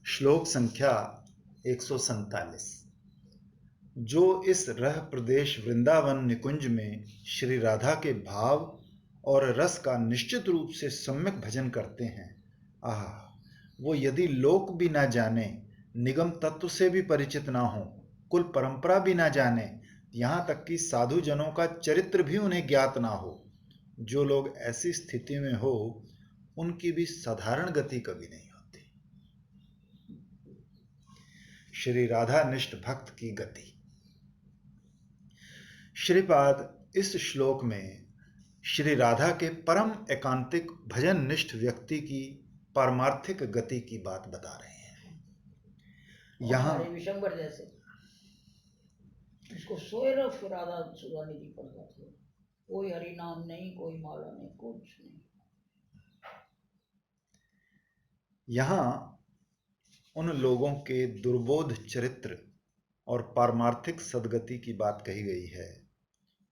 श्लोक संख्या 147। जो इस रह प्रदेश वृंदावन निकुंज में श्री राधा के भाव और रस का निश्चित रूप से सम्यक भजन करते हैं, आह, वो यदि लोक भी ना जाने, निगम तत्व से भी परिचित ना हो, कुल परंपरा भी ना जाने, यहाँ तक कि साधु जनों का चरित्र भी उन्हें ज्ञात ना हो, जो लोग ऐसी स्थिति में हो, उनकी भी साधारण गति कभी नहीं होती। श्री राधा निष्ठ भक्त की गति। श्रीपाद इस श्लोक में श्री राधा के परम एकांतिक भजन निष्ठ व्यक्ति की पारमार्थिक गति की बात बता रहे हैं। यहाँ विशंबर जैसे इसको सोए फिर राधा सुधानिधि पढ़ता था, कोई हरि नाम नहीं, कोई माला नहीं, कुछ नहीं। यहाँ उन लोगों के दुर्बोध चरित्र और पारमार्थिक सदगति की बात कही गई है,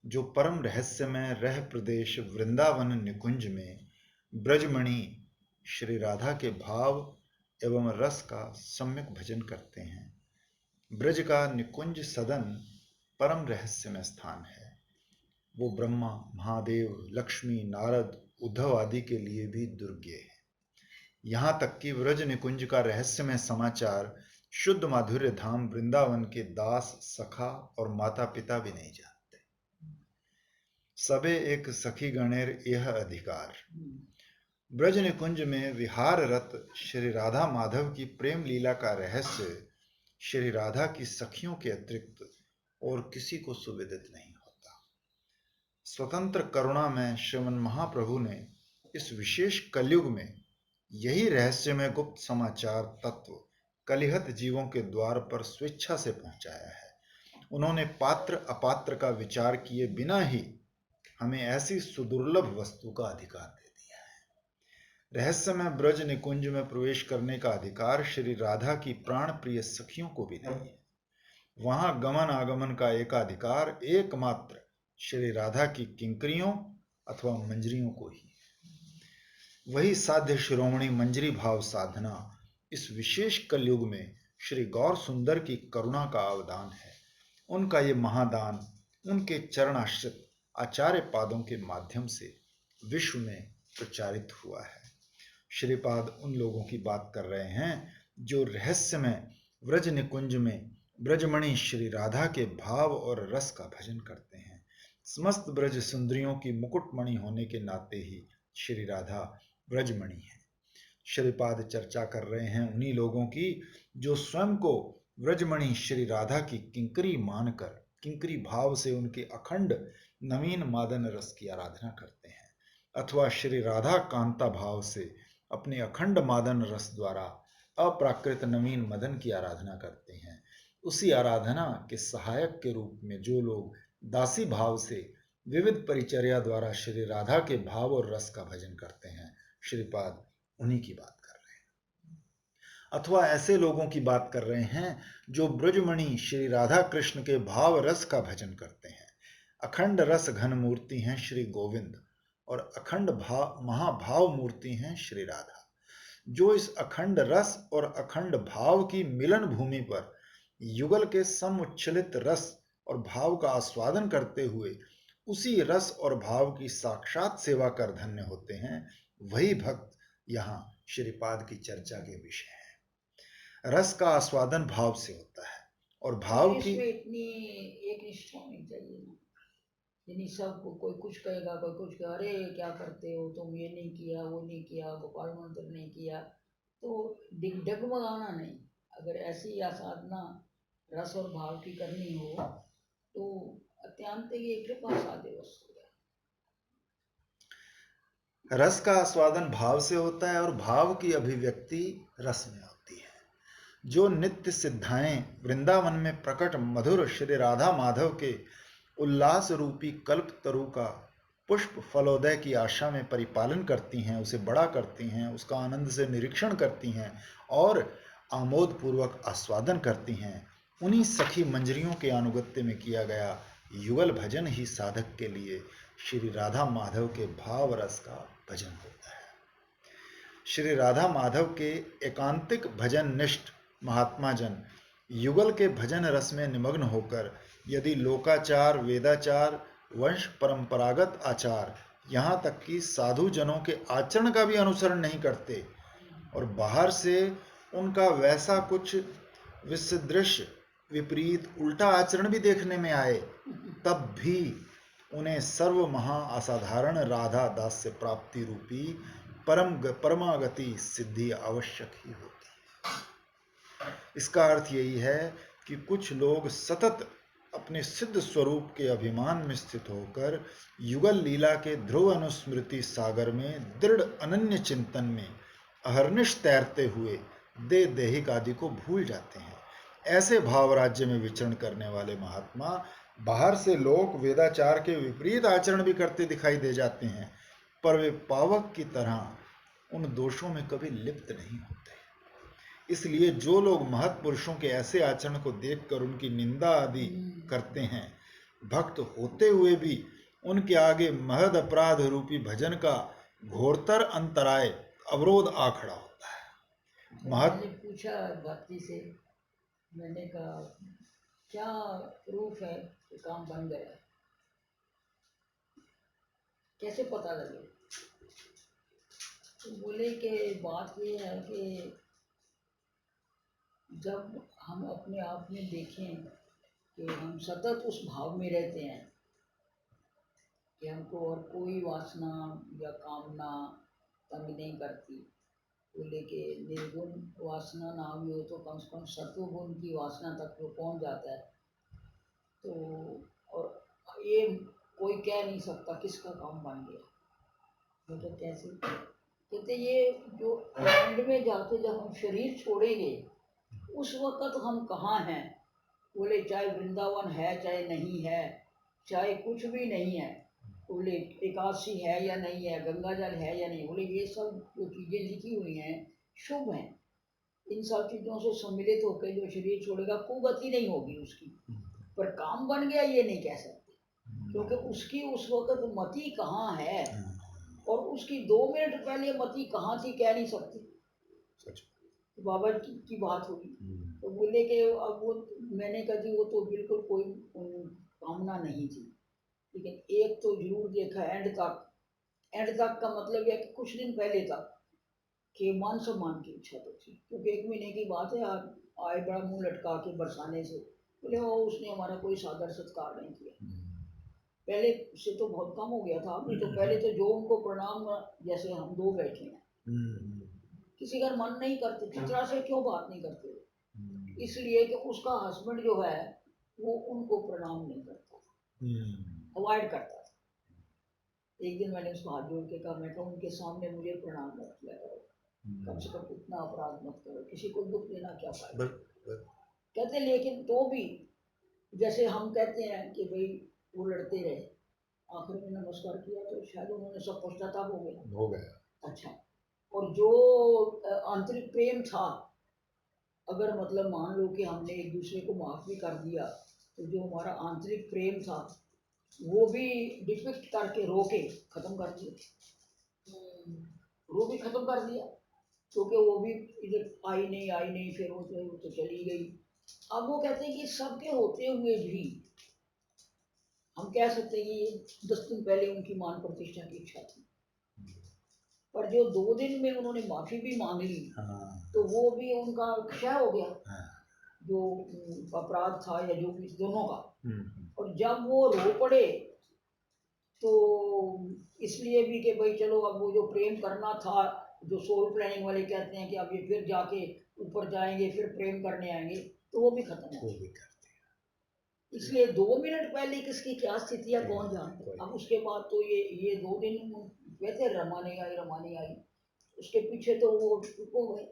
जो परम रहस्यमय रह प्रदेश वृंदावन निकुंज में ब्रजमणि श्री राधा के भाव एवं रस का सम्यक भजन करते हैं। ब्रज का निकुंज सदन परम रहस्यमय स्थान है। वो ब्रह्मा, महादेव, लक्ष्मी, नारद, उद्धव आदि के लिए भी दुर्ज्ञेय है। यहाँ तक कि व्रज निकुंज का रहस्यमय समाचार शुद्ध माधुर्य धाम वृंदावन के दास, सखा और माता पिता भी नहीं जानते। सबे एक सखी गणेर यह अधिकार। ब्रज निकुंज में विहार रत श्री राधा माधव की प्रेम लीला का रहस्य श्री राधा की सखियों के अतिरिक्त और किसी को सुविदित नहीं होता। स्वतंत्र करुणा में श्रीमन महाप्रभु ने इस विशेष कलयुग में यही रहस्यमय गुप्त समाचार तत्व कलिहत जीवों के द्वार पर स्वेच्छा से पहुंचाया है। उन्होंने पात्र अपात्र का विचार किए बिना ही हमें ऐसी सुदुर्लभ वस्तु का अधिकार दे दिया है। रहस्यमय ब्रज निकुंज में प्रवेश करने का अधिकार श्री राधा की प्राण प्रिय सखियों को भी नहीं है। वहां गमन आगमन का एकाधिकार एकमात्र श्री राधा की किंकरियों अथवा मंजरियों को ही। वही साध्य शिरोमणि मंजरी भाव साधना इस विशेष कलयुग में श्री गौर सुंदर की करुणा का अवदान है। उनका ये महादान उनके चरणाश्रित आचार्य पादों के माध्यम से विश्व में प्रचारित हुआ है। श्रीपाद उन लोगों की बात कर रहे हैं जो रहस्यमय व्रज निकुंज में ब्रजमणि श्री राधा के भाव और रस का भजन करते हैं। समस्त ब्रज सुंदरियों की मुकुटमणि होने के नाते ही श्री राधा ब्रजमणि है। श्रीपाद चर्चा कर रहे हैं उन्हीं लोगों की जो स्वयं को ब्रजमणि श्री राधा की किंकरी मानकर किंकरी भाव से उनके अखंड नवीन मादन रस की आराधना करते हैं, अथवा श्री राधा कांता भाव से अपने अखंड मादन रस द्वारा अप्राकृत नवीन मदन की आराधना करते हैं। उसी आराधना के सहायक के रूप में जो लोग दासी भाव से विविध परिचर्या द्वारा श्री राधा के भाव और रस का भजन करते हैं, श्रीपाद उन्हीं की बात कर रहे हैं। अथवा ऐसे लोगों की बात कर रहे हैं जो ब्रजमणि श्री राधा कृष्ण के भाव रस का भजन करते हैं। अखंड रस घन मूर्ति हैं श्री गोविंद और अखंड महाभाव मूर्ति हैं श्री राधा। जो इस अखंड रस और अखंड भाव की मिलन भूमि पर युगल के समुच्छलित रस और भाव का आस्वादन करते हुए उसी रस और भाव की साक्षात सेवा कर धन्य होते हैं, वही भक्त यहाँ श्रीपाद की चर्चा के विषय है। रस का आस्वादन भाव से होता है और भाव की इतनी एक निष्ठा होनी चाहिए ना, यानी सबको कोई कुछ कहेगा, कोई कुछ कहेगा, अरे क्या करते हो तुम, ये नहीं किया, वो नहीं किया, गोपाल मंत्र नहीं किया, तो डगमगाना नहीं। अगर ऐसी साधना रस और भाव की करनी हो तो अत्यंत ये कृपा साधे वस्तु है। रस का आस्वादन भाव से होता है और भाव की अभिव्यक्ति रस में होती है। जो नित्य सिद्धाएं वृंदावन में प्रकट मधुर श्री राधा माधव के उल्लास रूपी कल्प तरु का पुष्प फलोदय की आशा में परिपालन करती हैं, उसे बड़ा करती हैं, उसका आनंद से निरीक्षण करती हैं और आमोद पूर्वक आस्वादन करती हैं, उन्हीं सखी मंजरियों के अनुगत्य में किया गया युगल भजन ही साधक के लिए श्री राधा माधव के भाव रस का भजन होता है। श्री राधा माधव के एकांतिक भजन निष्ठ महात्मा जन युगल के भजन रस में निमग्न होकर यदि लोकाचार, वेदाचार, वंश परंपरागत आचार, यहाँ तक कि साधु जनों के आचरण का भी अनुसरण नहीं करते और बाहर से उनका वैसा कुछ विसदृश, विपरीत, उल्टा आचरण भी देखने में आए, तब भी उन्हें सर्व महा असाधारण राधा दास्य प्राप्ति रूपी परमागति सिद्धि आवश्यक ही होती है। इसका अर्थ यही है कि कुछ लोग सतत अपने सिद्ध स्वरूप के अभिमान में स्थित होकर युगल लीला के ध्रुव अनुस्मृति सागर में दृढ़ अनन्य चिंतन में अहर्निश तैरते हुए देहिक आदि को भूल जाते हैं। ऐसे भाव राज्य में विचरण करने वाले महात्मा बाहर से लोक वेदाचार के विपरीत आचरण भी करते दिखाई दे जाते हैं, पर वे पावक की तरह उन दोषों में कभी लिप्त नहीं होते। इसलिए जो लोग महत् पुरुषों के ऐसे आचरण को देखकर उनकी निंदा आदि करते हैं, भक्त होते हुए भी उनके आगे महद अपराध रूपी भजन का घोरतर अंतराय अवरोध आ खड़ा होता है। मैंने पूछा भक्ति से, मैंने कहा क्या प्रूफ है कि काम बन गया, कैसे पता लगे? तो बोले कि बात ये है कि जब हम अपने आप में देखें कि हम सतत उस भाव में रहते हैं कि हमको और कोई वासना या कामना तंग नहीं करती, बोले कि निर्गुण वासना ना भी हो तो कम से कम सत्वगुण की वासना तक वो पहुंच जाता है। तो और ये कोई कह नहीं सकता किसका काम बन गया। तो कैसे कहते ये जो एंड में जाके जब हम शरीर छोड़ेंगे उस वक़्त हम कहाँ हैं? बोले चाहे वृंदावन है चाहे नहीं है, चाहे कुछ भी नहीं है, बोले एकादशी है या नहीं है, गंगा जल है या नहीं, बोले ये सब जो चीज़ें लिखी हुई हैं शुभ हैं। इन सब चीज़ों से सम्मिलित होकर जो शरीर छोड़ेगा कुगति नहीं होगी उसकी, पर काम बन गया ये नहीं कह सकते, क्योंकि उसकी उस वक़्त मति कहाँ है और उसकी 2 मिनट पहले मति कहाँ थी कह नहीं सकते। बाबा की बात हुई तो बोले कि अब वो मैंने कहा जी वो तो बिल्कुल कोई कामना नहीं थी, लेकिन एक तो जरूर देखा एंड तक का मतलब है कि कुछ दिन पहले तक कि मान सम्मान की इच्छा तो थी, क्योंकि 1 महीने की बात है, आए बड़ा मुंह लटका के बरसाने से, बोले वो उसने हमारा कोई सादर सत्कार नहीं किया। पहले से तो बहुत कम हो गया था, अभी तो पहले तो जो उनको प्रणाम, जैसे हम 2 बैठे हैं, किसी का मन नहीं करते, चित्रा से क्यों बात नहीं करते, इसलिए कि उसका हस्बैंड जो है वो उनको प्रणाम नहीं करता, अवॉइड करता था। एक दिन मैंने उसको हाथ जोड़ के कहा, मैं कहूँ उनके सामने मुझे प्रणाम मत किया करो, कम से कम इतना अपराध मत करो, किसी को दुख देना क्या फायदा। कहते लेकिन तो भी जैसे हम कहते हैं कि भाई वो लड़ते रहे, आखिर में नमस्कार किया तो शायद उन्होंने सब पश्चाताप हो गया। अच्छा, और जो आंतरिक प्रेम था, अगर मतलब मान लो कि हमने एक दूसरे को माफ भी कर दिया, तो जो हमारा आंतरिक प्रेम था वो भी डिफेक्ट करके रोके खत्म कर दिया, वो भी खत्म कर दिया, क्योंकि वो भी इधर आई नहीं, फिर वो तो चली गई। अब वो कहते हैं कि सबके होते हुए भी हम कह सकते हैं कि 10 दिन पहले उनकी मान प्रतिष्ठा की इच्छा थी, पर जो 2 दिन में उन्होंने माफी भी मांग ली, तो वो भी उनका क्षय हो गया, जो अपराध था या जो भी दोनों का। और जब वो रो पड़े तो इसलिए भी कि भाई चलो अब वो जो प्रेम करना था, जो सोल प्लानिंग वाले कहते हैं कि अब ये फिर जाके ऊपर जाएंगे फिर प्रेम करने आएंगे, तो वो भी खत्म हो गया। इसलिए 2 मिनट पहले किसकी क्या स्थिति है कौन जानता है। अब उसके बाद तो ये 2 दिन कहते रमा नहीं आई, उसके पीछे तो वो हो गए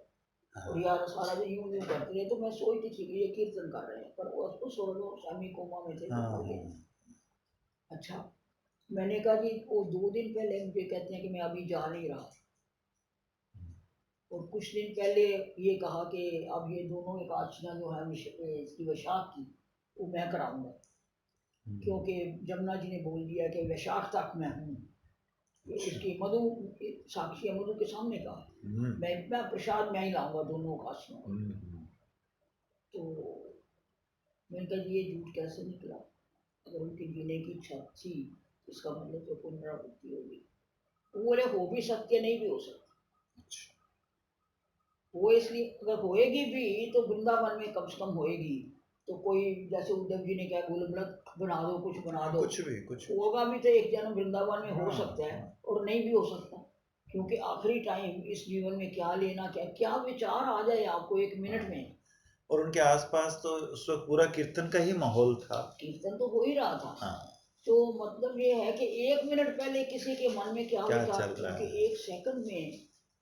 और यार सारा दिन यूं करते रहे। तो मैं सोचती थी कि ये कीर्तन कर रहे हैं, पर वो उसको छोड़ दो, स्वामी कोमा में थे तो मर गए। अच्छा, मैंने कहा जी वो 2 दिन पहले मुझे कहते हैं कि मैं अभी जा नहीं रहा, और कुछ दिन पहले ये कहा कि अब ये दोनों एकादशियां जो है इसकी वैशाख की वो मैं कराऊंगा, क्योंकि जमुना जी ने बोल दिया कि वैशाख तक मैं हूँ। उसकी मधु साक्षी है, मधु के सामने कहा मैं प्रसाद मैं ही लाऊंगा दोनों काशियों में। तो मैंने कहा ये झूठ कैसे निकला? अगर उनकी जीने की इच्छा थी इसका मतलब तो पुनरावृत्ति होगी। वो बोले हो भी सकती है, नहीं भी हो सकती। वो इसलिए अगर होएगी भी तो वृंदावन में कम से कम होएगी। तो कोई जैसे उद्धव जी ने क्या गोलमृग बना दो, कुछ बना दो, कुछ होगा भी तो एक जन्म वृंदावन में हो सकता है और नहीं भी हो सकता। क्योंकि आखिरी टाइम इस जीवन में क्या लेना, क्या विचार आ जाए आपको एक मिनट में। और उनके आसपास तो उस वक्त पूरा कीर्तन का ही माहौल था, कीर्तन तो हो ही रहा था। तो मतलब ये है कि एक मिनट पहले किसी के मन में क्या विचार, क्योंकि एक सेकंड में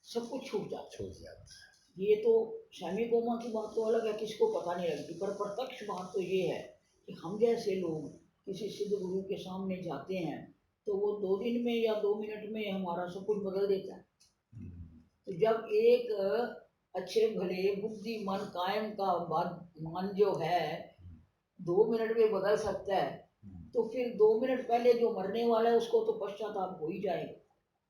सब कुछ छूट जाता है। ये तो स्वामी कोमा की बात तो अलग है, किसको पता नहीं लगती, पर प्रत्यक्ष बात तो ये है कि हम जैसे लोग किसी सिद्ध गुरु के सामने जाते हैं तो वो 2 दिन में या 2 मिनट में हमारा सब कुछ बदल देता है। तो जब एक अच्छे भले बुद्धिमान कायम का मान जो है 2 मिनट में बदल सकता है, तो फिर 2 मिनट पहले जो मरने वाला है उसको तो पश्चाताप हो ही जाएगा।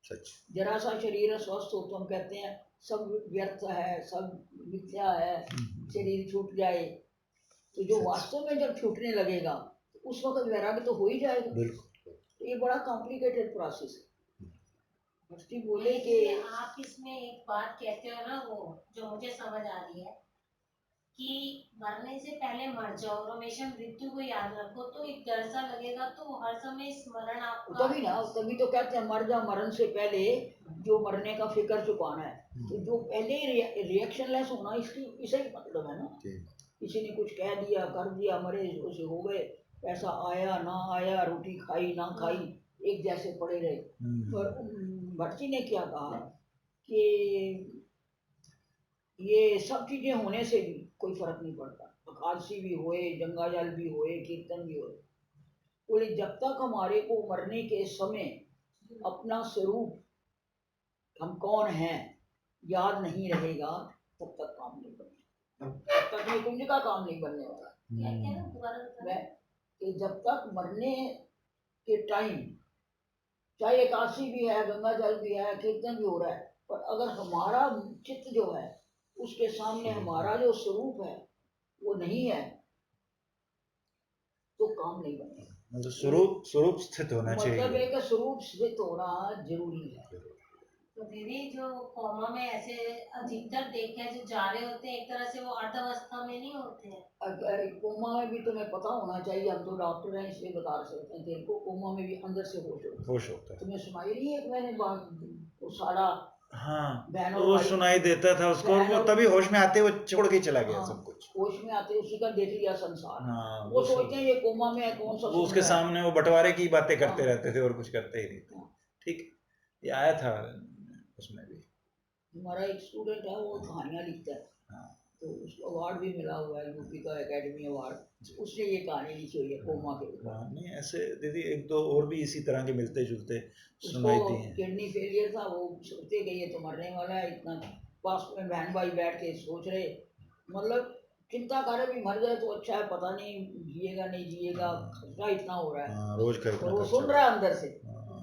सच। जरा सा शरीर स्वस्थ हो तो हम कहते हैं सब व्यर्थ है, सब मिथ्या है, शरीर छूट जाए। तो जो वास्तव में जब छूटने लगेगा तो उस वक्त वैराग्य तो हो ही जाएगा। बिल्कुल। तो ये बड़ा कॉम्प्लिकेटेड प्रोसेस है। भक्ति बोले कि आप इसमें एक बात कहते हो ना, वो जो मुझे समझ आ रही है कि मरने से पहले मर जाओ और हमेशा मृत्यु को याद रखो, तो एक डर सा लगेगा, तो हर समय स्मरण आपका तभी ना, तभी तो कहते हैं मर जा, मरण से पहले जो मरने का फिक्र चुकाना है। तो जो पहले रिएक्शन लेस होना, इसकी इसे ही मतलब है ना। किसी ने कुछ कह दिया, कर दिया, मरे उसे हो गए, पैसा आया ना आया, रोटी खाई ना खाई, एक जैसे पड़े रहे। पर भट्ट जी ने क्या कहा कि ये सब चीजें होने से भी कोई फर्क नहीं पड़ता, एकादशी भी होए, गंगा जल भी होए, कीर्तन भी होए, बोले जब तक हमारे को मरने के समय अपना स्वरूप हम कौन हैं याद नहीं रहेगा तब तक काम नहीं बनेगा, तब तक ये कुंज का काम नहीं बनने वाला। कि जब तक मरने के टाइम चाहे एकादशी भी है, गंगा जल भी है, कीर्तन भी हो रहा है, पर अगर हमारा चित्त जो है उसके सामने हमारा जो स्वरूप है वो नहीं है तो काम नहीं बनेगा। मतलब स्वरूप स्थित होना चाहिए। मतलब एक स्वरूप स्थित होना जरूरी है। तो दीदी जो कोमा में ऐसे अधिकतर देखे जो जा रहे होते हैं, एक तरह से वो अर्धावस्था में नहीं होते हैं। कोमा में भी तुम्हें पता होना चाहिए, हम तो डॉक्टर हैं इसलिए बता सकते हैं तेरे को, कोमा में भी अंदर से होश होता है। तुम्हें सुनाई नहीं है मैंने बात वो सारा, हाँ वो सुनाई देता था उसको, और वो तभी होश में आते वो छोड़ के चला गया सब कुछ। होश में आते उसी का देख लिया संसार। हाँ, वो सोचते हैं ये कोमा में है, कौन सा वो उसके सामने वो बंटवारे की बातें करते रहते थे और कुछ करते ही नहीं थे। ठीक, ये आया था उसमें भी। हमारा एक स्टूडेंट है वो कहानियां लिखता है, तो उसको अवार्ड भी मिला हुआ है, यूपी का एकेडमी अवार्ड, उसने ये कहानी लिखी हुई है कोमा के ऊपर। नहीं ऐसे दीदी एक दो और भी इसी तरह के मिलते जुलते सुनाई दी हैं। किडनी फेलियर था, वो सोचते गई है तो मरने वाला है, इतना पास में बहन भाई बैठ के सोच रहे, मतलब चिंता करे भी मर जाए तो अच्छा है, पता नहीं जिएगा नहीं जिएगा, खर्चा इतना हो रहा है रोज का, और वो सुन रहा है अंदर से।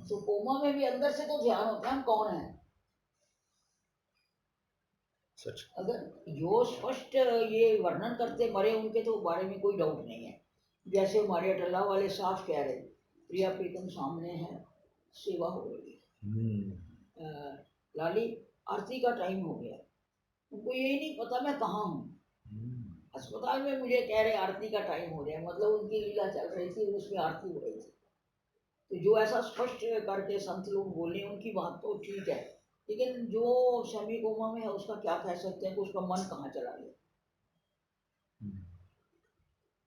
तो कोमा में भी अंदर से तो ध्यान होता है हम कौन है। सच। अगर जो स्पष्ट ये वर्णन करते मरे उनके तो बारे में कोई डाउट नहीं है। जैसे हमारे अटला वाले साफ कह रहे, प्रिया प्रीतम सामने है, सेवा हो रही है, लाली आरती का टाइम हो गया, उनको यही नहीं पता मैं कहाँ हूँ। अस्पताल में मुझे कह रहे आरती का टाइम हो गया, मतलब उनकी लीला चल रही थी, उसमें आरती हो रही थी। तो जो ऐसा स्पष्ट करके संत लोग बोले उनकी बात तो ठीक है, लेकिन जो शमी कोमा में है उसका क्या कह सकते हैं कि उसका मन कहाँ चला गया।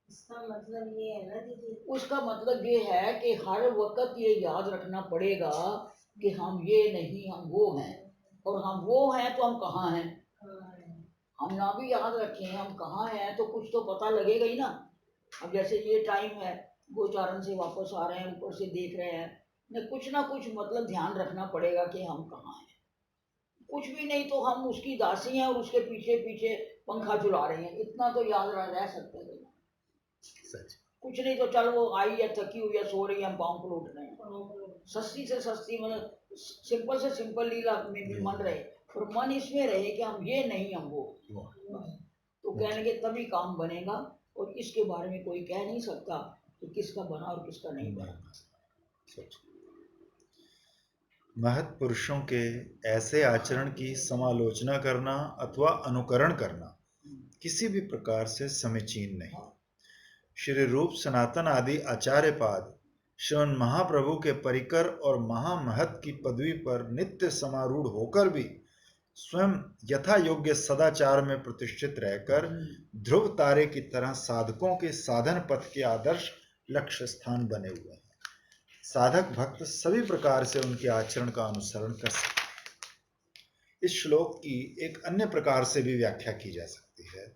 इसका मतलब ये है ना दीदी, उसका मतलब ये है कि हर वक्त ये याद रखना पड़ेगा कि हम ये नहीं, हम वो हैं, और हम वो हैं तो हम कहाँ हैं। हम ना भी याद रखें हम कहाँ हैं तो कुछ तो पता लगेगा ही ना। अब जैसे ये टाइम है, गोचारण से वापस आ रहे हैं, ऊपर से देख रहे हैं, ना कुछ मतलब ध्यान रखना पड़ेगा कि हम कहाँ हैं। कुछ भी नहीं तो हम उसकी दासी हैं और उसके पीछे पीछे पंखा झुला रहे हैं, इतना तो याद रह सकते हैं। सच। कुछ नहीं तो चल वो आई है थकी हुई है सो रही है हम पाँव पलट रहे हैं। सस्ती से सस्ती मतलब सिंपल से सिंपल लीला में भी मन रहे और मन इसमें रहे कि हम ये नहीं हम वो, तो कहने के तभी काम बनेगा। और इसके बारे में कोई कह नहीं सकता कि किसका बना और किसका नहीं बना। महत् पुरुषों के ऐसे आचरण की समालोचना करना अथवा अनुकरण करना किसी भी प्रकार से समीचीन नहीं। श्री रूप सनातन आदि आचार्य पाद श्रवण महाप्रभु के परिकर और महामहत की पदवी पर नित्य समारूढ़ होकर भी स्वयं यथा योग्य सदाचार में प्रतिष्ठित रहकर ध्रुव तारे की तरह साधकों के साधन पथ के आदर्श लक्ष्य स्थान बने हुए हैं। साधक भक्त सभी प्रकार से उनके आचरण का अनुसरण कर सकते हैं। इस श्लोक की एक अन्य प्रकार से भी व्याख्या की जा सकती है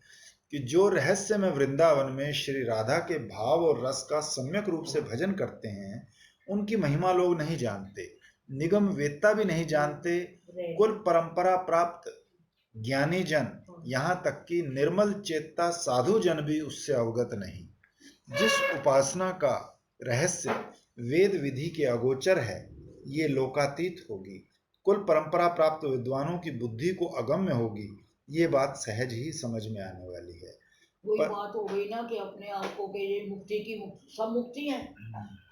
कि जो रहस्य में वृंदावन में श्री राधा के भाव और रस का सम्यक रूप से भजन करते हैं उनकी महिमा लोग नहीं जानते, निगम वेत्ता भी नहीं जानते, कुल परंपरा प्राप्त ज्ञानी जन यहाँ तक कि निर्मल चेतता साधु जन भी उससे अवगत नहीं। जिस उपासना का रहस्य वेद विधि के अगोचर है ये लोकातीत होगी, कुल परंपरा प्राप्त विद्वानों की बुद्धि को अगम्य होगी, ये बात सहज ही समझ में आने वाली है। वही बात हो गई ना कि अपने आप को के ये मुक्ति की सब मुक्ति है,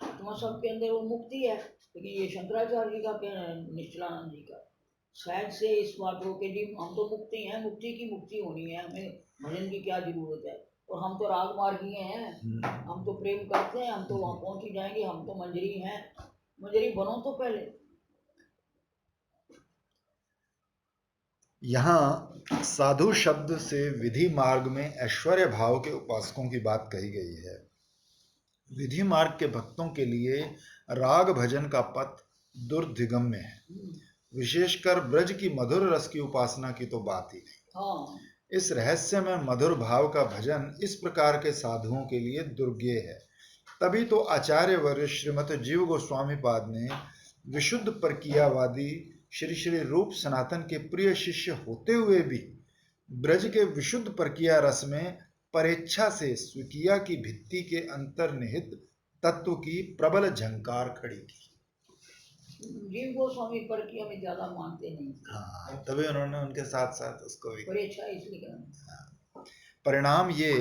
आत्मा सबके अंदर वो मुक्ति है, लेकिन ये शंकराचार्य जी का कहना है, निश्चलानंद जी का शायद से इस बात को कि जी हम तो मुक्ति हैं, मुक्ति की मुक्ति होनी है, हमें भजन की क्या जरूरत है, और हम तो राग मार्गी हैं, हम तो प्रेम करते हैं, हम तो वहां पहुंच ही जाएंगे, हम तो मंजरी हैं, मंजरी बनो तो पहले। यहाँ साधु शब्द से विधि मार्ग में ऐश्वर्य भाव के उपासकों की बात कही गई है। विधि मार्ग के भक्तों के लिए राग भजन का पथ दुर्दिगम्य है, विशेषकर ब्रज की मधुर रस की उपासना की तो बात ही नहीं। इस रहस्य में मधुर भाव का भजन इस प्रकार के साधुओं के लिए दुर्गेय है। तभी तो आचार्य वर्य श्रीमत जीव गोस्वामी पाद ने विशुद्ध परकीयावादी श्री श्री रूप सनातन के प्रिय शिष्य होते हुए भी ब्रज के विशुद्ध परकीया रस में परेच्छा से स्वीकिया की भित्ति के अंतर्निहित तत्व की प्रबल झंकार खड़ी की। जीव गोस्वामी परकीया में ज्यादा मानते नहीं। हाँ, तभी उन्होंने उनके साथ साथ उसको भी परेच्छा इसलिए करना। परिणाम ये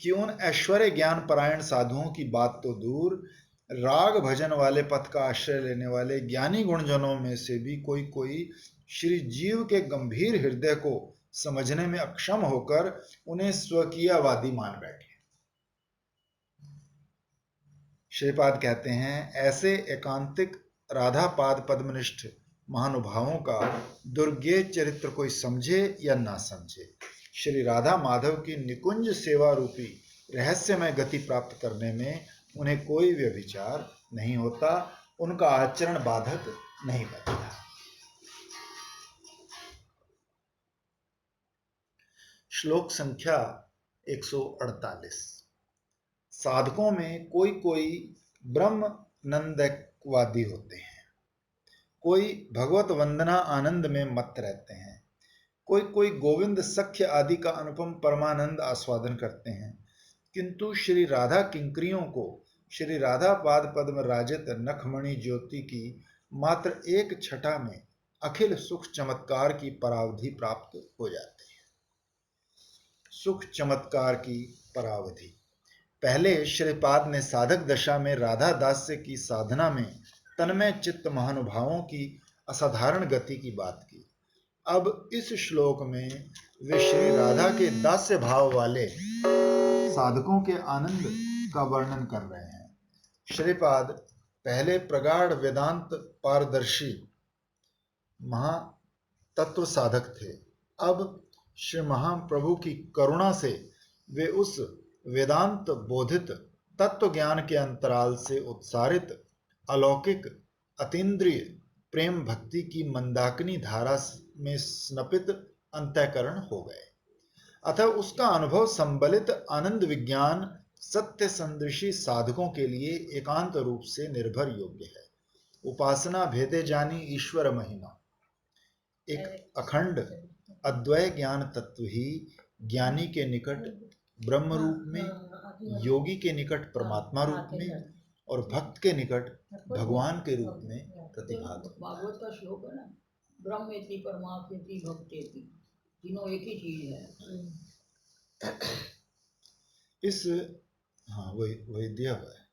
कि उन ऐश्वर्य ज्ञान परायण साधुओं की बात तो दूर, राग भजन वाले पथ का आश्रय लेने वाले ज्ञानी गुणजनों में से भी कोई कोई श्री जीव के गंभीर हृदय को समझने में अक्षम होकर उन्हें स्वकीयवादी मान बैठे। श्रीपाद कहते हैं ऐसे एकांतिक राधा पाद पद्मनिष्ठ महानुभावों का दुर्गेय चरित्र कोई समझे या ना समझे, श्री राधा माधव की निकुंज सेवा रूपी रहस्यमय गति प्राप्त करने में उन्हें कोई व्यभिचार नहीं होता, उनका आचरण बाधक नहीं बनता। श्लोक संख्या 148। साधकों में कोई कोई ब्रह्मनंदवादी होते हैं, कोई भगवत वंदना आनंद में मत रहते हैं, कोई कोई गोविंद सख्य आदि का अनुपम परमानंद आस्वादन करते हैं, किंतु श्री राधा किंकरियों को श्री राधा पाद पद्म राजित नखमणि ज्योति की मात्र एक छटा में अखिल सुख चमत्कार की परावधि प्राप्त हो जाती है। सुख चमत्कार की परावधि पहले श्रीपाद ने साधक दशा में राधा दास्य की साधना में तन्मय चित्त महानुभावों की असाधारण गति की बात की। अब इस श्लोक में वे श्री राधा के दास्य भाव वाले साधकों के आनंद का वर्णन कर रहे हैं। श्रीपाद पहले प्रगाढ़ वेदांत पारदर्शी महातत्व साधक थे, अब श्री महाप्रभु की करुणा से वे उस वेदांत बोधित तत्व ज्ञान के अंतराल से उत्सारित अलौकिक अतीन्द्रिय प्रेम भक्ति की मंदाकिनी धारा में स्नपित अंतःकरण हो गए। अतः उसका अनुभव संबलित आनंद विज्ञान सत्य संदृशी साधकों के लिए एकांत रूप से निर्भर योग्य है। उपासना भेदे जानी ईश्वर महिमा, एक अखंड अद्वय ज्ञान तत्व ही ज्ञानी के निकट ब्रह्म रूप में, अभी योगी के निकट परमात्मा रूप आगे में करते और भक्त के निकट भगवान के रूप में प्रतिभात तो होता है। भागवत का श्लोक है ना, ब्रह्मेति परमात्मेति भक्तेति, तीनों एक ही चीज है। इस हाँ वही दिया हुआ है।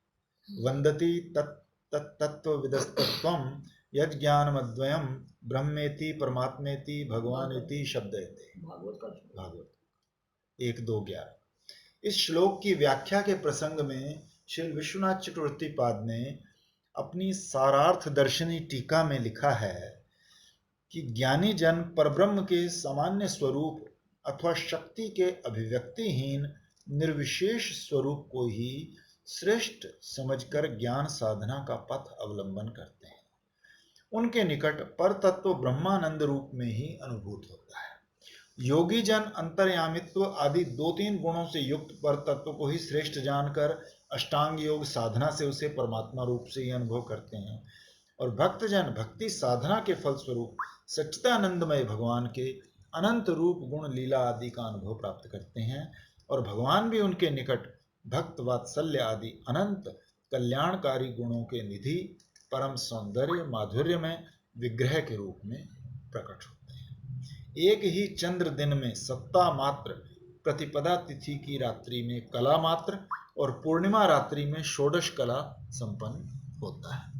वंदति तत्तत्त्वविदस्तत्त्वं यज्ञानमद्वयं ब्रह्मेति परमात्मेति भगवानेति शब्दयते। भागवत का श्लोक। भागवत 1:2:11। इस श्लोक की व्याख्या के प्रसंग में श्री विश्वनाथ चक्रवर्तीपाद ने अपनी सारार्थ दर्शनी टीका में लिखा है कि ज्ञानी जन परब्रह्म के सामान्य स्वरूप अथवा शक्ति के अभिव्यक्तिहीन निर्विशेष स्वरूप को ही श्रेष्ठ समझकर ज्ञान साधना का पथ अवलंबन करते हैं। उनके निकट पर तत्व ब्रह्मानंद रूप में ही अनुभूत होता है। योगी जन अंतर्यामित्व आदि 2-3 गुणों से युक्त पर तत्व को ही श्रेष्ठ जानकर अष्टांग योग साधना से उसे परमात्मा रूप से ही अनुभव करते हैं, और भक्तजन भक्ति साधना के फलस्वरूप सच्चिदानंदमय भगवान के अनंत रूप गुण लीला आदि का अनुभव प्राप्त करते हैं, और भगवान भी उनके निकट भक्त वात्सल्य आदि अनंत कल्याणकारी गुणों के निधि परम सौंदर्य माधुर्य में विग्रह के रूप में प्रकट होते हैं। एक ही चंद्र दिन में सप्ताह मात्र प्रतिपदा तिथि की रात्रि में कला मात्र और पूर्णिमा रात्रि में षोडश कला संपन्न होता है।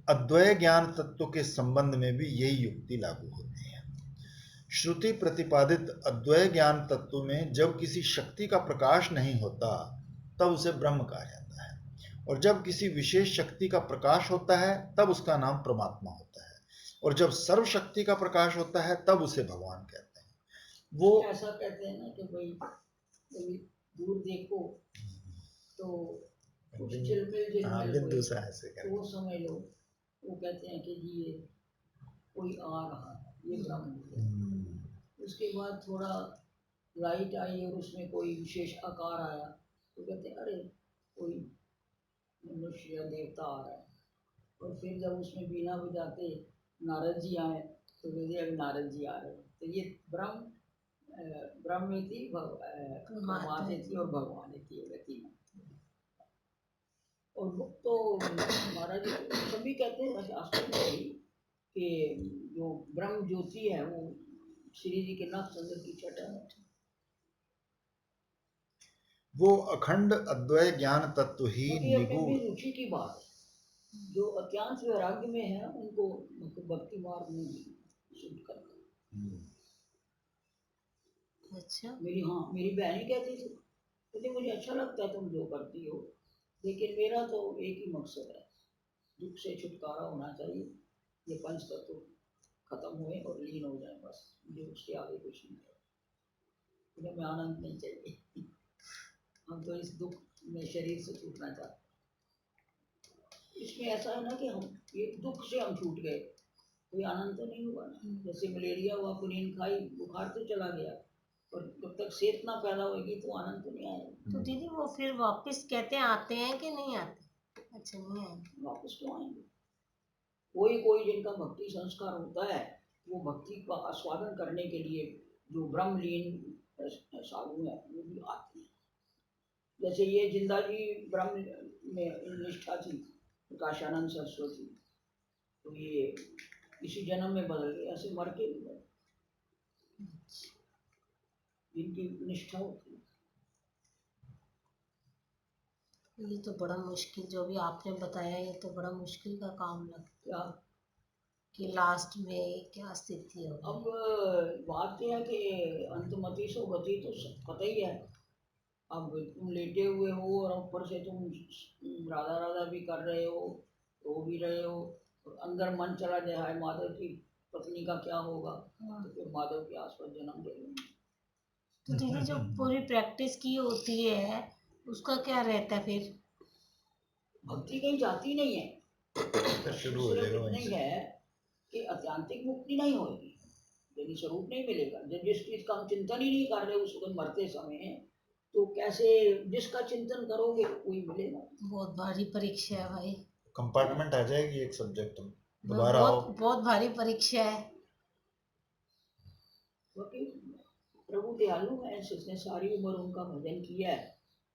अद्वय ज्ञान तत्व के संबंध में भी यही युक्ति लागू होती है। श्रुति प्रतिपादित अद्वय ज्ञान तत्व में जब किसी शक्ति का प्रकाश नहीं होता तब उसे ब्रह्म कहा जाता है, और जब किसी विशेष शक्ति का प्रकाश होता है तब उसका नाम परमात्मा होता है, और जब सर्व शक्ति का प्रकाश होता है तब उसे भगवान कहते हैं। वो ऐसा कहते हैं ना कि भाई कभी दूर देखो तो कुछ चिलमिल हाँ, जिलमिल बिंदु हुए, सा ऐसे तो करके वो समझ लो, वो कहते हैं कि जी ये कोई आ रहा है, ये ब्रह्म है। उसके बाद थोड़ा लाइट आई और उसमें कोई विशेष आकार आया तो कहते हैं अरे कोई मनुष्य या देवता आ रहा है। और फिर जब उसमें बीना बजाते नारद जी आए तो कहते अभी नारद जी आ रहे हैं। तो ये ब्रह्म थी, परमात्मा थी और भगवान थी, ये तीनों। और तो महाराज सभी कहते हैं शास्त्र में कि जो ब्रह्म ज्योति है वो श्री जी के नाथ चंद्र की छटा है। वो अखंड अद्वय ज्ञान तत्व ही क्योंकि अपनी निगूढ़ रुचि की बात है, जो अत्यांश वैराग्य में है उनको भक्ति मार्ग में शुद्ध करना। अच्छा मेरी बहन ही कहती थी, कहती मुझे अच्छा लगता है तुम जो करती हो, लेकिन मेरा तो एक ही मकसद है, दुख से छुटकारा होना चाहिए, ये पंच तत्व खत्म हुए और लीन हो जाए, बस मुझे उसके आगे कुछ नहीं चाहिए, मुझे आनंद नहीं चाहिए। हम तो इस दुख में शरीर से छूटना चाहते हैं। इसमें ऐसा है ना कि हम ये दुख से हम छूट गए, कोई आनंद तो नहीं हुआ ना। जैसे मलेरिया हुआ, कुनीन खाई, बुखार तो चला गया, और जब तक सेहत ना पैदा होगी तो आनंद तो नहीं आएगा। तो दीदी वो फिर वापस कहते हैं आते हैं कि नहीं आते? अच्छा नहीं आएंगे, वापस क्यों आएंगे? कोई जिनका भक्ति संस्कार होता है वो भक्ति का आस्वादन करने के लिए जो ब्रह्मलीन साधु है वो भी आते हैं। जैसे ये जिंदा जी ब्रह्म में निष्ठा थी, प्रकाशानंद सरस्वती, तो ये इसी जन्म में बदल गए, ऐसे मर के भी बदल, इनकी निष्ठा होती है। ये तो बड़ा मुश्किल जो भी आपने बताया, ये तो बड़ा मुश्किल का काम लगता क्या कि लास्ट में क्या स्थिति होगी। अब बात यह है कि अंतमति सो गति तो पता ही है। अब तुम लेटे हुए हो और ऊपर से तुम राधा राधा भी कर रहे हो, रो भी रहे हो, और अंदर मन चला जाए है माधव की पत्नी का क्या होगा, तो फिर माधव के आसपास जन्म ले लेंगे। तो दीदी जो पूरी प्रैक्टिस की होती है उसका क्या रहता है फिर? भक्ति कहीं जाती नहीं है, शुरू हो सिर्फ जाएगा इतना ही है कि अत्यांतिक मुक्ति नहीं होगी, यदि स्वरूप नहीं मिलेगा। जब जिस चीज का हम चिंतन ही नहीं कर रहे उस वक्त मरते समय, तो कैसे जिसका चिंतन करोगे वही मिलेगा। बहुत भारी परीक्षा है भाई, कंपार्टमेंट आ जाएगी एक सब्जेक्ट में, दोबारा आओ। बहुत भारी परीक्षा है। क्योंकि प्रभु दयालु है, जिसने सारी उम्र उनका भजन किया है,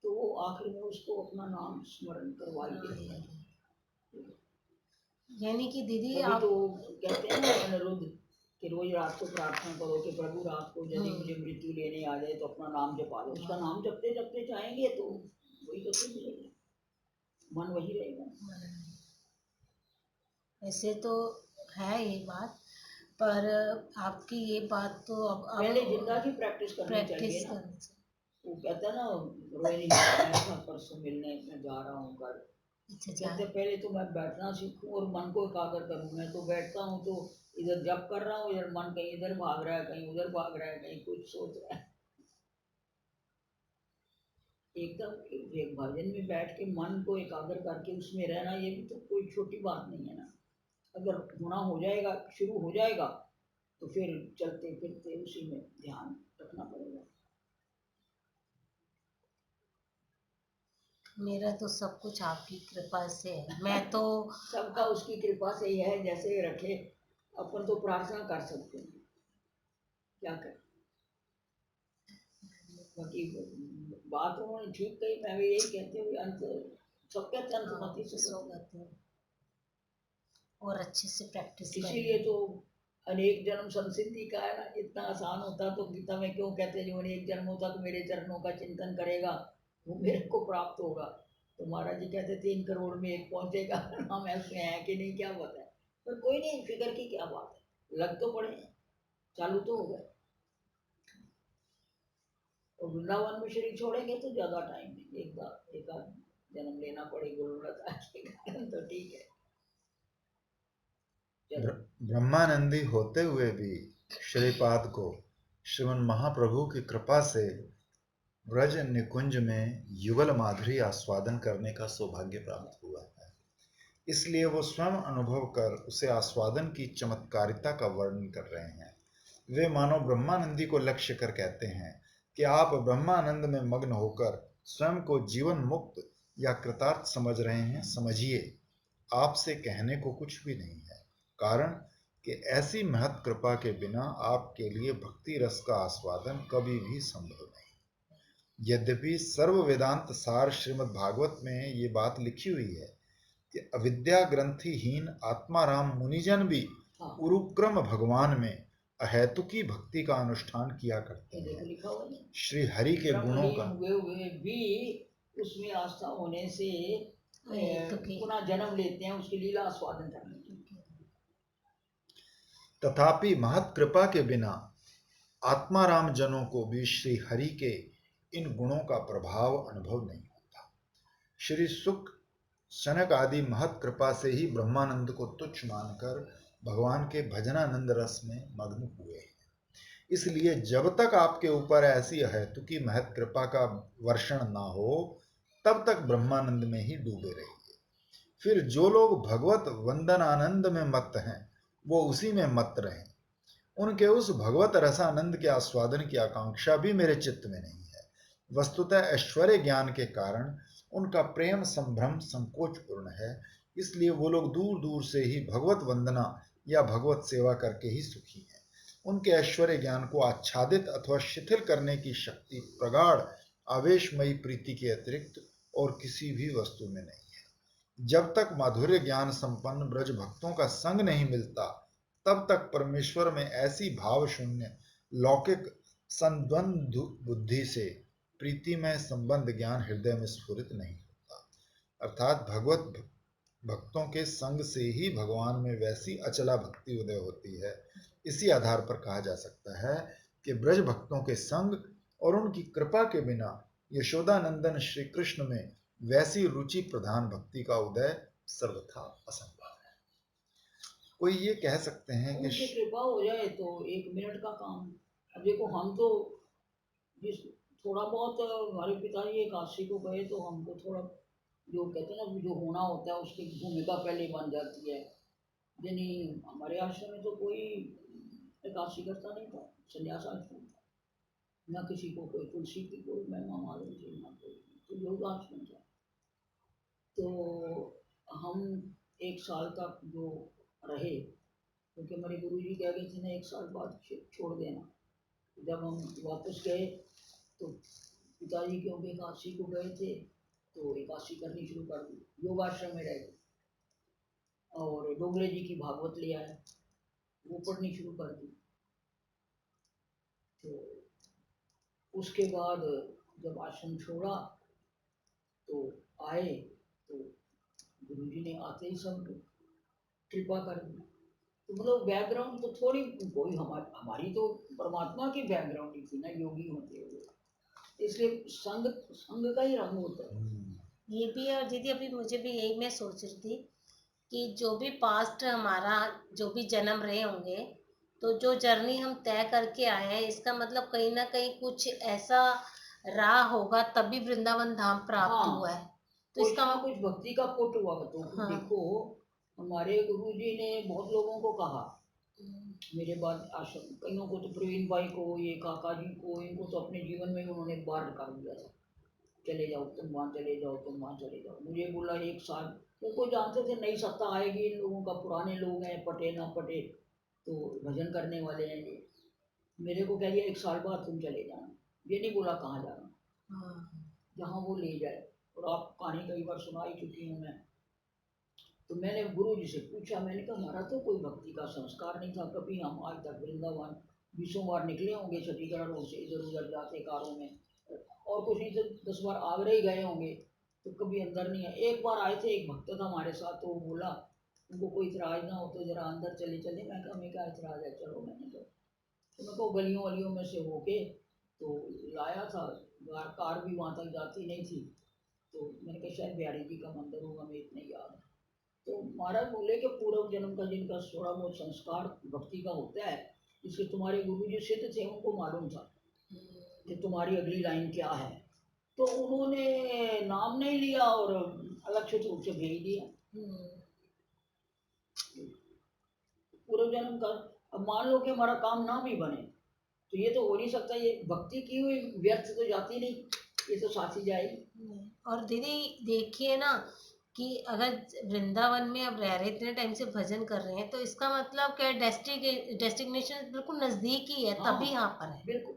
तो वो आखिर में उसको अपना नाम स्मरण करवा ही देते हैं। यानी कि दीदी तभी आप तो कहते हैं ना अनिरुद्ध कि रोज रात को प्रार्थना करो कि प्रभु रात को यदि मुझे मृत्यु लेने आ जाए तो अपना नाम जपा लो। उसका नाम जपते जपते जाएंगे तो वही तो फिर मिलेगा, मन वही रहेगा। ऐसे तो है ये बात, पर आपकी ये बात तो अब पहले जिंदा की प्रैक्टिस करनी चाहिए प्रैक्टिस ना। करनी चाहिए। वो कहता है ना, रोहिणी मैं था परसों मिलने, मैं जा रहा हूँ घर। अच्छा कहते पहले तो मैं बैठना सीखूं और मन को एकाग्र करूं। मैं तो बैठता हूँ तो इधर जप कर रहा हूँ, इधर मन कहीं इधर भाग रहा है, कहीं उधर भाग रहा है, कहीं कुछ सोच रहा है। एकदम एक भजन में बैठ के मन को एकाग्र करके उसमें रहना, ये भी तो कोई छोटी बात नहीं है ना। अगर होना हो जाएगा, शुरू हो जाएगा, तो फिर चलते फिरते उसी में ध्यान रखना पड़ेगा। मेरा तो सब कुछ आपकी कृपा से है। मैं तो सबका उसकी कृपा से ही है, जैसे रखे। अपन तो प्रार्थना कर सकते हैं, क्या करें। बाकी बात उन्होंने ठीक कही, मैं भी यही कहती हूँ, अंत सबके अंत मति स्वागत है और अच्छे से प्रैक्टिस इसीलिए तो अनेक जन्म संसिद्धि का है ना। इतना आसान होता तो गीता में क्यों कहते जो अनेक जन्मों तक मेरे चरणों का चिंतन करेगा वो मेरे को प्राप्त होगा। तो महाराज जी कहते 3 करोड़ में एक पहुंचेगा। हम ऐसे हैं कि नहीं क्या पता है, पर कोई नहीं, फिक्र की क्या बात है, लग तो पड़े, चालू तो हो गए। और वृंदावन में शरीर छोड़ेंगे तो ज्यादा टाइम नहीं, एक आध जन्म लेना पड़े गुरुव्रत के कारण, तो ठीक है। चलो ब्रह्मानंदी होते हुए भी श्रीपाद को श्रीमन महाप्रभु की कृपा से ब्रज निकुंज में युगल माधुरी आस्वादन करने का सौभाग्य प्राप्त हुआ है। इसलिए वो स्वयं अनुभव कर उसे आस्वादन की चमत्कारिता का वर्णन कर रहे हैं। वे मानो ब्रह्मानंदी को लक्ष्य कर कहते हैं कि आप ब्रह्मानंद में मग्न होकर स्वयं को जीवन मुक्त या कृतार्थ समझ रहे हैं, समझिए आपसे कहने को कुछ भी नहीं है। कारण कि ऐसी महत कृपा के बिना आपके लिए भक्ति रस का आस्वादन कभी भी संभव नहीं। यद्यपि सर्व वेदांत सार श्रीमद् भागवत में ये बात लिखी हुई है कि अविद्या ग्रंथिहीन आत्माराम मुनिजन भी उरुक्रम भगवान में अहेतुकी भक्ति का अनुष्ठान किया करते हैं। श्री हरि के गुणों का हुए भी उसमें आस्था होने से पुनः जन्म लेते हैं उसकी लीला आस्वादन करने के लिए। तथापि महत कृपा के बिना आत्माराम जनों को भी श्री हरि के इन गुणों का प्रभाव अनुभव नहीं होता। श्री सुक सनक आदि महत कृपा से ही ब्रह्मानंद को तुच्छ मानकर भगवान के भजनानंद रस में मग्न हुए हैं। इसलिए जब तक आपके ऊपर ऐसी अहेतुकी महत कृपा का वर्षण ना हो तब तक ब्रह्मानंद में ही डूबे रहिए। फिर जो लोग भगवत वंदनानंद में मत हैं वो उसी में मत रहें। उनके उस भगवत रसानंद के आस्वादन की आकांक्षा भी मेरे चित्त में नहीं है। वस्तुतः ऐश्वर्य ज्ञान के कारण उनका प्रेम संभ्रम संकोचपूर्ण है। इसलिए वो लोग दूर दूर से ही भगवत वंदना या भगवत सेवा करके ही सुखी हैं। उनके ऐश्वर्य ज्ञान को आच्छादित अथवा शिथिल करने की शक्ति प्रगाढ़ आवेशमयी प्रीति के अतिरिक्त और किसी भी वस्तु में नहीं है। जब तक माधुर्य ज्ञान संपन्न ब्रज भक्तों का संग नहीं मिलता तब तक परमेश्वर में ऐसी भाव शून्य लौकिक संद्वंद बुद्धि से प्रीतिमय संबंध ज्ञान हृदय में स्फुरित नहीं होता। अर्थात भगवत भक्तों के संग से ही भगवान में वैसी अचला भक्ति उदय होती है। इसी आधार पर कहा जा सकता है कि ब्रज भक्तों के संग और उनकी कृपा के बिना यशोदानंदन श्री कृष्ण में वैसी रुचि प्रधान भक्ति का उदय सर्वथा असंभव है। कोई ये कह सकते हैं कि उनकी कृपा हो जाए तो 1 मिनट का काम। अब देखो हम तो जिस थोड़ा बहुत हमारे पिताजी काशी को गए तो हमको थोड़ा जो कहते हैं ना जो होना होता है उसकी भूमिका पहले बन जाती है। यानी हमारे आश्रम में तो कोई एकादशी करता नहीं था, संन्यास आश्रम था, न किसी को कोई तुलसी की कोई महिमा मालूम थी, न कोई तो योग आश्रम था। तो हम 1 साल तक जो रहे, क्योंकि हमारे गुरु जी कह गए थे ना 1 साल बाद छोड़ देना, जब हम वापस गए तो पिताजी क्योंकि काशी को गए थे तो एकादशी करनी शुरू कर दी, योगाश्रम में रह गए और डोगरे जी की भागवत ले आए, वो पढ़नी शुरू कर दी। तो उसके बाद जब आश्रम छोड़ा तो आए तो गुरुजी ने आते ही सब कृपा कर दी। तो मतलब बैकग्राउंड तो थोड़ी कोई हमारी तो परमात्मा की बैकग्राउंड ही थी ना, योगी होते हुए, इसलिए संग संग का ही रंग होता है। ये भी है। और दीदी अभी मुझे भी यही मैं सोच रही थी कि जो भी पास्ट हमारा जो भी जन्म रहे होंगे, तो जो जर्नी हम तय करके आए हैं, इसका मतलब कहीं ना कहीं कुछ ऐसा रहा होगा तभी वृंदावन धाम प्राप्त हाँ, हुआ है। तो कुछ इसका ना कुछ भक्ति का पुट हुआ। तो हाँ। देखो हमारे गुरुजी ने बहुत लोगों को कहा, मेरे बाद आश्रम कईयों को, तो प्रवीण भाई को, ये काका जी को, इनको तो अपने जीवन में उन्होंने बार कर दिया था, चले जाओ तुम वहाँ, चले जाओ तुम वहाँ, चले जाओ। मुझे बोला 1 साल, क्योंकि जानते थे नई सत्ता आएगी इन लोगों का, पुराने लोग हैं, पटे ना पटे तो भजन करने वाले हैं ये। मेरे को कह दिया 1 साल बाद तुम चले जाना, ये नहीं बोला कहाँ जाना, जहाँ वो ले जाए। और आप कहानी कई बार सुना ही चुकी हूँ मैं। तो मैंने गुरु जी से पूछा, मैंने कहा हमारा तो कोई भक्ति का संस्कार नहीं था कभी, हम आज तक वृंदावन 20 बार निकले होंगे छत्तीसगढ़ रोड से इधर उधर जाते कारों में, और कुछ नहीं तो 10 बार आगरे ही गए होंगे, तो कभी अंदर नहीं है। एक बार आए थे, एक भक्त था हमारे साथ, तो वो बोला उनको कोई इतराज ना हो तो जरा अंदर चले चले। मैं कहा हमें क्या इतराज है, चलो। मैंने तो मैं को गलियों वलियों में से होके तो लाया था, कार भी वहाँ तक जाती नहीं थी, तो मैंने कहा शायद बिहारी जी का मंदिर होगा, मैं इतने याद है। तो महाराज बोले कि पूर्व जन्म का जिनका थोड़ा बहुत संस्कार भक्ति का होता है, जिसके तुम्हारे गुरु जी सिद्ध थे, उनको मालूम था कि तुम्हारी अगली लाइन क्या है, तो उन्होंने नाम नहीं लिया और अलक्षित रूप से भेज दिया। पूर्व जन्म का, अब मान लो कि हमारा काम ना भी बने तो ये तो हो नहीं सकता, ये भक्ति की हुई व्यर्थ तो जाती नहीं, ये तो साथ ही जाएगी। और दीदी देखिए ना कि अगर वृंदावन में अब रह रहे इतने टाइम से भजन कर रहे हैं, तो इसका मतलब क्या है, डेस्टिनेशन बिल्कुल नजदीक ही है, हाँ, तभी यहाँ पर है। बिल्कुल।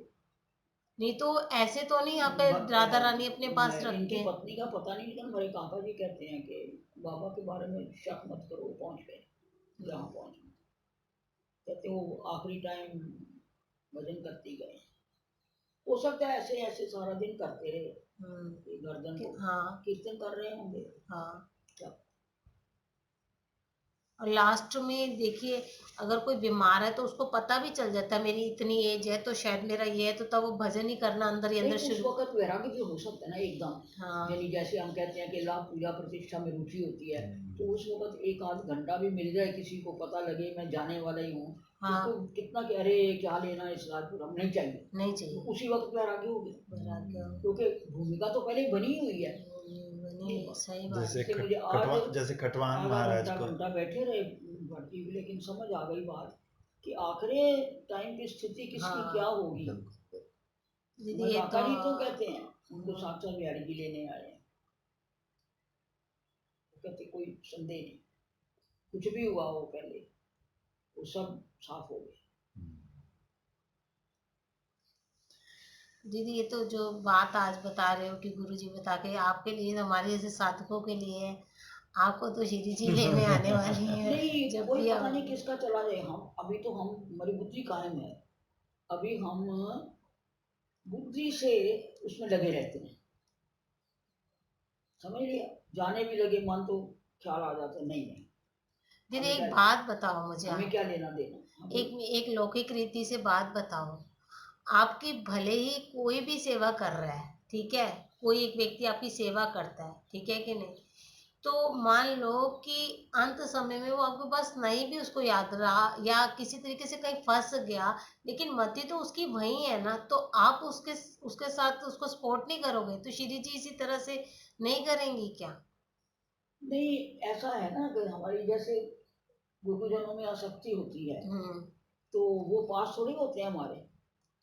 नहीं तो ऐसे तो नहीं यहाँ पे राधा रानी अपने पास रखते इनकी हैं। पत्नी का पता नहीं, लेकिन हमारे काका जी कहते हैं कि बाबा के बारे में शक मत करो, वो पहुंच गए जहाँ पहुंच गए। कहते वो आखिरी टाइम भजन करते गए, हो सकता है ऐसे ऐसे सारा दिन करते रहे, गर्दन को हाँ कीर्तन कर रहे होंगे। हाँ। क्या और लास्ट में देखिए, अगर कोई बीमार है तो उसको पता भी चल जाता है मेरी इतनी एज है तो शायद मेरा ये है, तो तब वो भजन ही करना अंदर ही नहीं, अंदर उस शुरू। वक्त वैराग्य भी हो सकता है ना एकदम। हाँ यानी जैसे हम कहते हैं कि लाभ पूजा प्रतिष्ठा में रुचि होती है, तो उस वक्त 1 आध घंटा भी मिल जाए, किसी को पता लगे मैं जाने वाला ही हूँ, हाँ। तो कितना कि अरे क्या लेना इस राजपुर, हम नहीं चाहिए, नहीं चाहिए, तो उसी वक्त वैराग्य हो गया, वैराग्य क्योंकि भूमिका तो पहले ही बनी हुई है। बनी, सही बात। जैसे मुझे आज जैसे कटवान आधा महाराज घंटा को घंटा बैठे रहे भर्ती भी, लेकिन समझ आ गई बात कि आखिरी टाइम की स्थिति किसकी क्या होगी। दीदी मैं ये काका तो जी तो कहते हैं उनको साक्षात बिहारी जी लेने आए हैं, वो कहते कोई संदेह नहीं, कुछ भी हुआ हो पहले वो सब साफ हो गया। दीदी ये तो जो बात आज बता रहे हो कि गुरुजी बता के आपके लिए, हमारे जैसे साधकों के लिए, आपको तो श्री जी लेने आने वाली है नहीं, जब कोई भी पता आप। नहीं किसका चला जाए। हम अभी तो हम हमारी बुद्धि कायम है, अभी हम बुद्धि से उसमें लगे रहते हैं, समझ लिया। जाने भी लगे मन तो ख्याल आ जाता है, नहीं नहीं दीदी हमें एक क्या, बात बताओ मुझे हमें आप, क्या लेना देना। एक लौकिक रीति से बात बताओ। आपकी भले ही कोई भी सेवा कर रहा है, ठीक है, कोई एक व्यक्ति आपकी सेवा करता है, ठीक है कि नहीं, तो मान लो कि अंत समय में वो आपके पास नहीं भी उसको याद रहा या किसी तरीके से कहीं फंस गया, लेकिन मति तो उसकी वही है ना, तो आप उसके उसके साथ उसको सपोर्ट नहीं करोगे, तो श्री जी इसी तरह से नहीं करेंगी क्या? नहीं, ऐसा है ना कि हमारी जैसे गुरुजनों में आसक्ति होती है, तो वो पास थोड़ी होते हैं हमारे,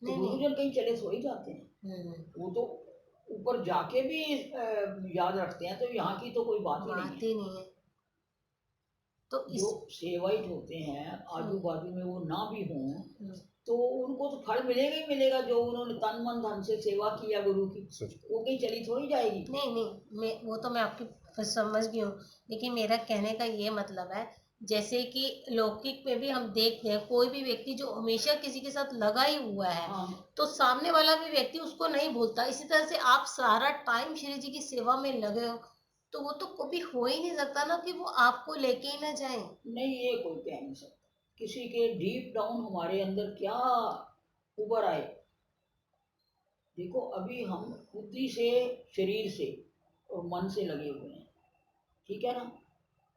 तो नहीं नहीं। गुरुजन कहीं चले थोड़ी जाते हैं, वो तो ऊपर जाके भी याद रखते हैं, तो यहाँ की तो कोई बात ही नहीं बात है। ही नहीं है। तो इस जो सेवाइट होते हैं आजू बाजू में वो ना भी हों, तो उनको तो फल मिलेगा ही मिलेगा, जो उन्होंने तन मन धन से सेवा किया गुरु की, सच। वो कहीं चली थोड़ी जाएगी। नहीं, मैं वो तो मैं आपकी समझ गई हूँ, लेकिन मेरा कहने का ये मतलब है, जैसे कि लौकिक में भी हम देखते हैं कोई भी व्यक्ति जो हमेशा किसी के साथ लगा ही हुआ है, हाँ तो सामने वाला भी व्यक्ति उसको नहीं भूलता। इसी तरह से आप सारा टाइम श्री जी की सेवा में लगे हो, तो वो तो कभी हो ही नहीं सकता ना कि वो आपको लेके ही ना जाए। नहीं, ये कोई कह नहीं सकता। किसी के डीप डाउन हमारे अंदर क्या उभर आए। देखो अभी हम बुद्धि से, शरीर से और मन से लगे हुए हैं, ठीक है ना,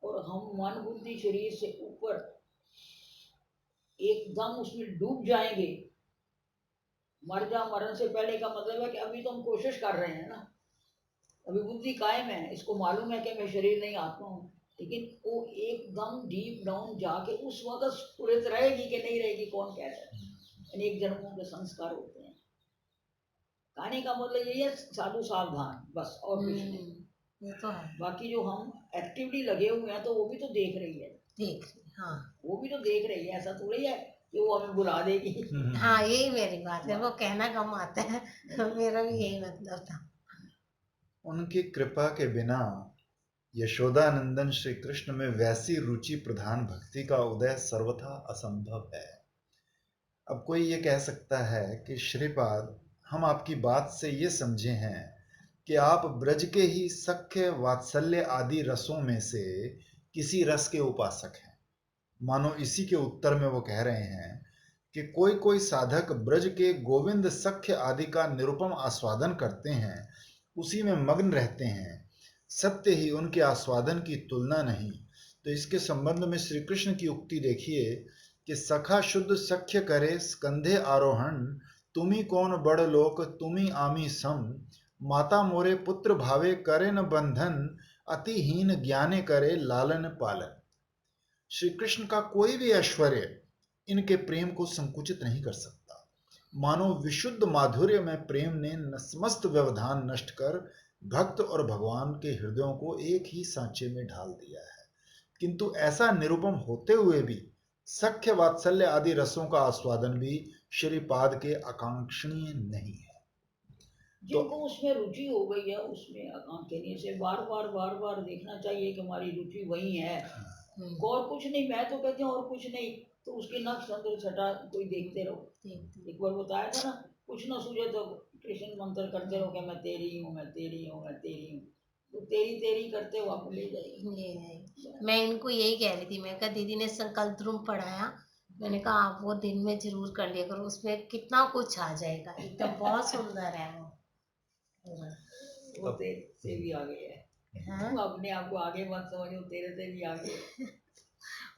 और हम मन बुद्धि शरीर से ऊपर एकदम उसमें डूब जाएंगे। मरण से पहले का मतलब है कि अभी तो हम कोशिश कर रहे हैं ना, अभी बुद्धि कायम है, इसको मालूम है कि मैं शरीर नहीं आत्मा हूँ, लेकिन वो एकदम डीप डाउन जाके उस वक्त स्फुरित रहेगी कि नहीं रहेगी, कौन कहता है। अनेक जन्मों के संस्कार होते हैं। कहने का मतलब यही है, साधु सावधान, बस और कुछ नहीं। ये तो है। बाकी जो हम एक्टिवली लगे हुए हैं तो वो भी तो देख रही है, ठीक। हाँ वो भी तो देख रही है, ऐसा थोड़ी है कि वो हमें बुला देगी। हाँ, यही मेरी बात है, वो कहना कम आता है। मेरा भी यही मतलब था। उनकी कृपा के बिना यशोदानंदन श्री कृष्ण में वैसी रुचि प्रधान भक्ति का उदय सर्वथा असंभव है। अब कोई ये कह सकता है कि श्रीपाद, हम आपकी बात से ये समझे हैं कि आप ब्रज के ही सख्य वात्सल्य आदि रसों में से किसी रस के उपासक हैं। मानो इसी के उत्तर में वो कह रहे हैं कि कोई कोई साधक ब्रज के गोविंद सख्य आदि का निरुपम आस्वादन करते हैं, उसी में मग्न रहते हैं, सत्य ही उनके आस्वादन की तुलना नहीं। तो इसके संबंध में श्री कृष्ण की उक्ति देखिए कि सखा शुद्ध सख्य करे स्कंधे आरोहण, तुमी कौन बड़ लोक तुमी आमी सम, माता मोरे पुत्र भावे करे न बंधन, अतिहीन ज्ञाने करे लालन पालन। श्री कृष्ण का कोई भी ऐश्वर्य इनके प्रेम को संकुचित नहीं कर सकता। मानो विशुद्ध माधुर्य में प्रेम ने समस्त व्यवधान नष्ट कर भक्त और भगवान के हृदयों को एक ही सांचे में ढाल दिया है। किंतु ऐसा निरुपम होते हुए भी सख्य वात्सल्य आदि रसों का आस्वादन भी श्रीपाद के आकांक्षणीय नहीं है। जिनको उसमें रुचि हो गई है, उसमें कहने से बार बार देखना चाहिए कि हमारी रुचि वही है, और कुछ नहीं। मैं तो कहती हूँ और कुछ नहीं, तो उसके नक्श अंदर छटा कोई देखते रहो। एक बार बताया था ना, कुछ ना सूझे तो कृष्ण मंत्र करते रहो कि मैं तेरी हूँ, मैं तेरी हूँ, मैं तेरी हूँ, तो तेरी तेरी करते हो आप ले जाएगी। मैं इनको यही कह रही थी, मैं कहा दीदी ने संकल्प ध्रुव पढ़ाया, मैंने कहा आप वो दिन में जरूर कर लिया करो, उसमें कितना कुछ आ जाएगा, एकदम बहुत सुंदर है वो तेरे से भी आगे है। तुम अपने आप को आगे मत समझो, तेरे से भी आगे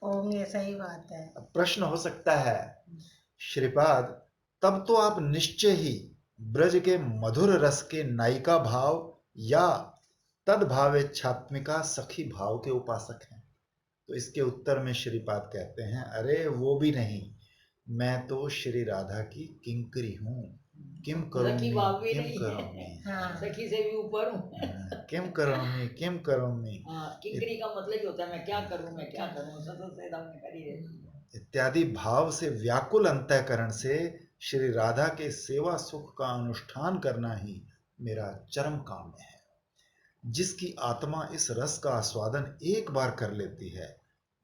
होंगे। सही बात है। अब प्रश्न हो सकता है, श्रीपाद, तब तो आप निश्चय ही ब्रज के मधुर रस के नायिका भाव या तद्भावेच्छात्मिका सखी भाव के उपासक हैं। तो इसके उत्तर में श्रीपाद कहते हैं, अरे वो भी नहीं, मैं तो श्री राधा की किंकरी हूँ। किम सखी भाव भी किम नहीं करोमी, है, सखी से भी ऊपर हूँ। किम करोमी। किंकरी का मतलब ही होता है मैं क्या करूँ, मैं क्या करूँ, सतत से दम में करी रहती। इत्यादि भाव से व्याकुल अंतःकरण से श्री राधा के सेवा सुख का अनुष्ठान करना ही मेरा चरम काम है। जिसकी आत्मा इस रस का आस्वादन एक बार कर लेती है,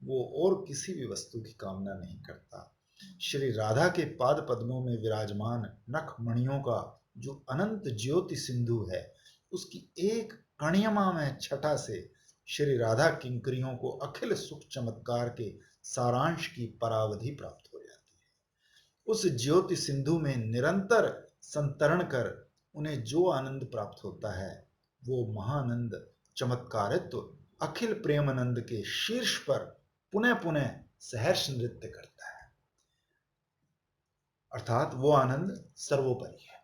वो और किसी भी वस्तु की कामना नहीं करता। श्री राधा के पाद पद्मों में विराजमान नख मणियों का जो अनंत ज्योति सिंधु है, उसकी एक कणियमा में छटा से श्री राधा किंकरियों को अखिल सुख चमत्कार के सारांश की परावधि प्राप्त हो जाती है। उस ज्योति सिंधु में निरंतर संतरण कर उन्हें जो आनंद प्राप्त होता है, वो महानंद चमत्कारित्व अखिल प्रेमानंद के शीर्ष पर पुनः पुनः सहर्ष नृत्य करता है। अर्थात वो आनंद सर्वोपरि है।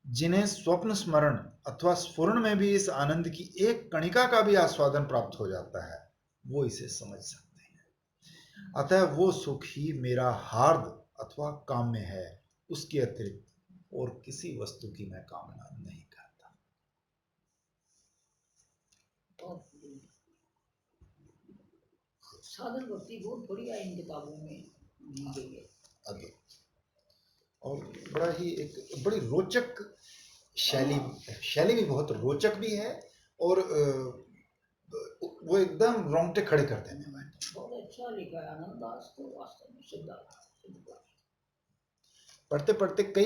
जिन्हें स्वप्न स्मरण अथवा स्फुरण में भी इस आनंद की एक कणिका का भी आस्वादन प्राप्त हो जाता है, वो इसे समझ सकते हैं। अतः वो सुख ही मेरा हार्द अथवा काम्य है, उसके अतिरिक्त और किसी वस्तु की मैं कामना नहीं करता। साधन भक्ति बहुत बढ़िया इन किताबों में दी गई है। अद्भुत। और बड़ा ही एक बड़ी रोचक शैली भी बहुत रोचक भी है, और वो एकदम रोंगटे खड़े कर देने वाली। बहुत अच्छा लिखा है आनंद दास तो वास्तव में सिद्धार्थ। पढ़ते पढ़ते कई